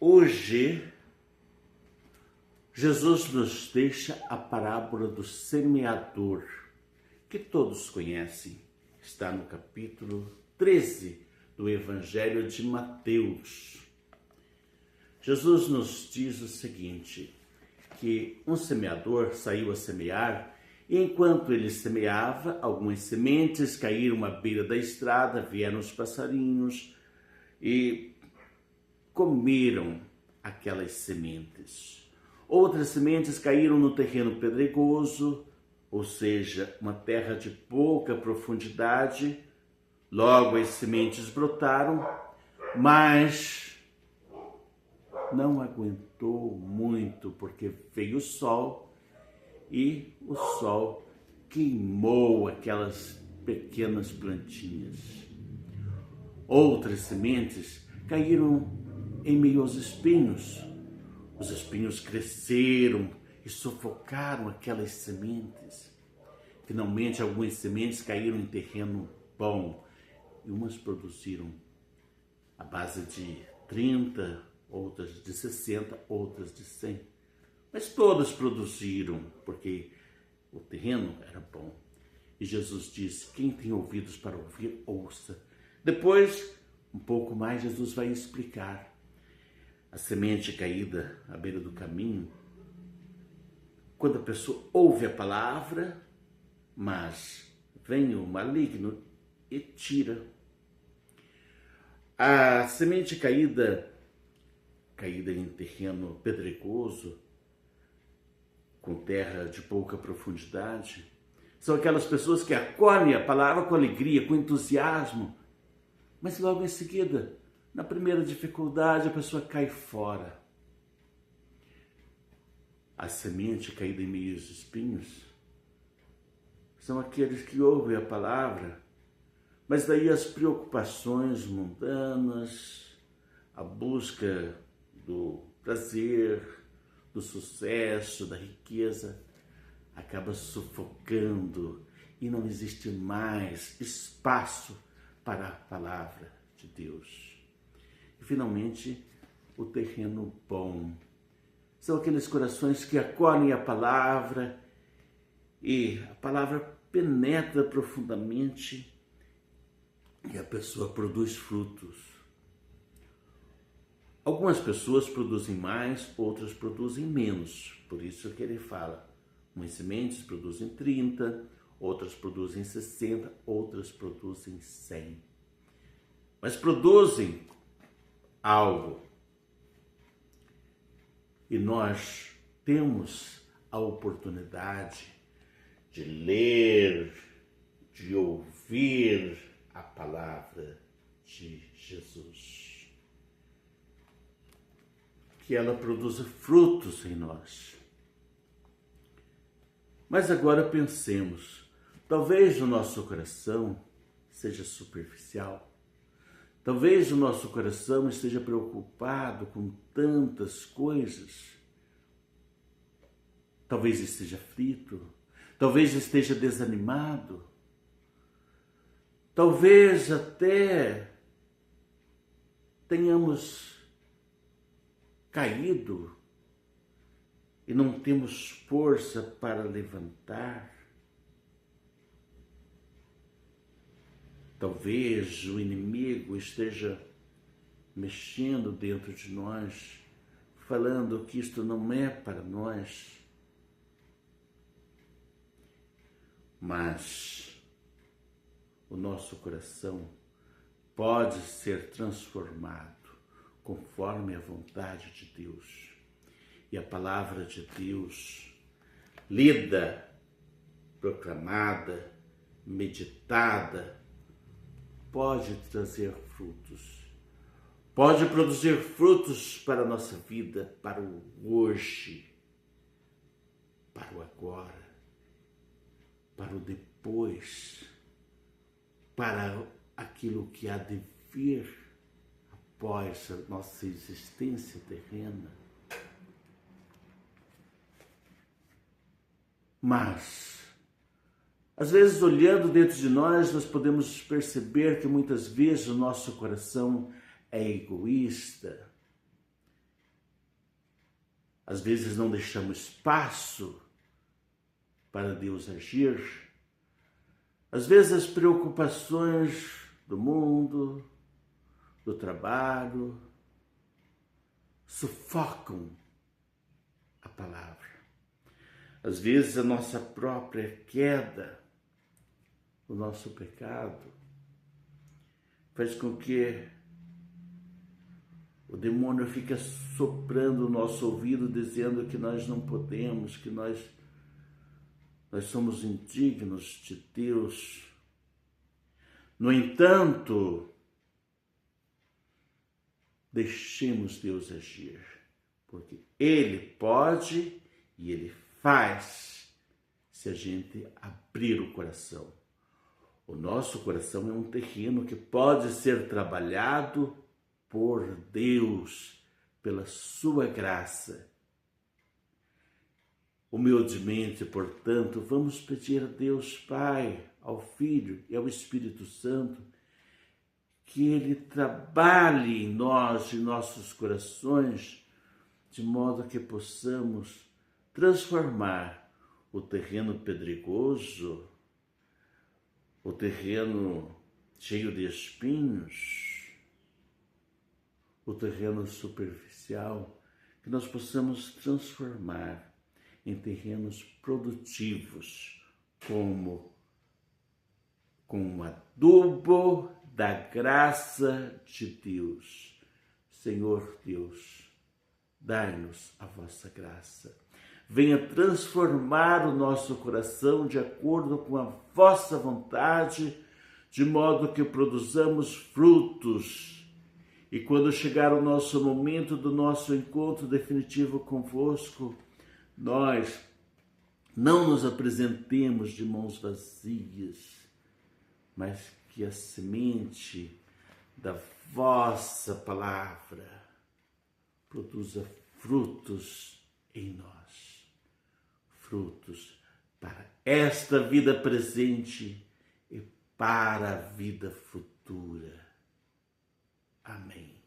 Hoje, Jesus nos deixa a parábola do semeador, que todos conhecem. Está no capítulo 13 do Evangelho de Mateus. Jesus nos diz o seguinte, que um semeador saiu a semear e enquanto ele semeava, algumas sementes caíram à beira da estrada, vieram os passarinhos e comeram aquelas sementes. Outras sementes caíram no terreno pedregoso, ou seja, uma terra de pouca profundidade. Logo as sementes brotaram, mas não aguentou muito, porque veio o sol e o sol queimou aquelas pequenas plantinhas. Outras sementes caíram em meio aos espinhos. Os espinhos cresceram e sufocaram aquelas sementes. Finalmente, algumas sementes caíram em terreno bom e umas produziram à base de 30, outras de 60, outras de 100. Mas todas produziram, porque o terreno era bom. E Jesus disse, quem tem ouvidos para ouvir, ouça. Depois, um pouco mais, Jesus vai explicar. A semente caída à beira do caminho, quando a pessoa ouve a palavra, mas vem o maligno e tira. A semente caída em terreno pedregoso, com terra de pouca profundidade, são aquelas pessoas que acolhem a palavra com alegria, com entusiasmo, mas logo em seguida, na primeira dificuldade, a pessoa cai fora. A semente caída em meio aos espinhos são aqueles que ouvem a palavra, mas daí as preocupações mundanas, a busca do prazer, do sucesso, da riqueza, acaba sufocando e não existe mais espaço para a palavra de Deus. E finalmente, o terreno bom. São aqueles corações que acolhem a palavra e a palavra penetra profundamente e a pessoa produz frutos. Algumas pessoas produzem mais, outras produzem menos. Por isso que ele fala, umas sementes produzem 30, outras produzem 60, outras produzem 100. Mas produzem algo. E nós temos a oportunidade de ler, de ouvir a palavra de Jesus. Que ela produza frutos em nós. Mas agora pensemos, talvez o nosso coração seja superficial. Talvez o nosso coração esteja preocupado com tantas coisas. Talvez esteja aflito. Talvez esteja desanimado. Talvez até tenhamos caído e não temos força para levantar. Talvez o inimigo esteja mexendo dentro de nós, falando que isto não é para nós. Mas o nosso coração pode ser transformado conforme a vontade de Deus. E a palavra de Deus, lida, proclamada, meditada, pode trazer frutos. Pode produzir frutos para a nossa vida, para o hoje, para o agora, para o depois, para aquilo que há de vir após a nossa existência terrena. Mas Às vezes, olhando dentro de nós, nós podemos perceber que muitas vezes o nosso coração é egoísta Às vezes não deixamos espaço para Deus agir. Às vezes as preocupações do mundo, do trabalho, sufocam a palavra. Às vezes a nossa própria queda, o nosso pecado, faz com que o demônio fique soprando o nosso ouvido, dizendo que nós não podemos, que nós somos indignos de Deus. No entanto, deixemos Deus agir, porque Ele pode e Ele faz se a gente abrir o coração. O nosso coração é um terreno que pode ser trabalhado por Deus, pela sua graça. Humildemente, portanto, vamos pedir a Deus Pai, ao Filho e ao Espírito Santo, que Ele trabalhe em nós, em nossos corações, de modo que possamos transformar o terreno pedregoso, o terreno cheio de espinhos, o terreno superficial, que nós possamos transformar em terrenos produtivos, como um adubo da graça de Deus. Senhor Deus, dai-nos a vossa graça. Venha transformar o nosso coração de acordo com a vossa vontade, de modo que produzamos frutos. E quando chegar o nosso momento do nosso encontro definitivo convosco, nós não nos apresentemos de mãos vazias, mas que a semente da vossa palavra produza frutos em nós, frutos para esta vida presente e para a vida futura. Amém.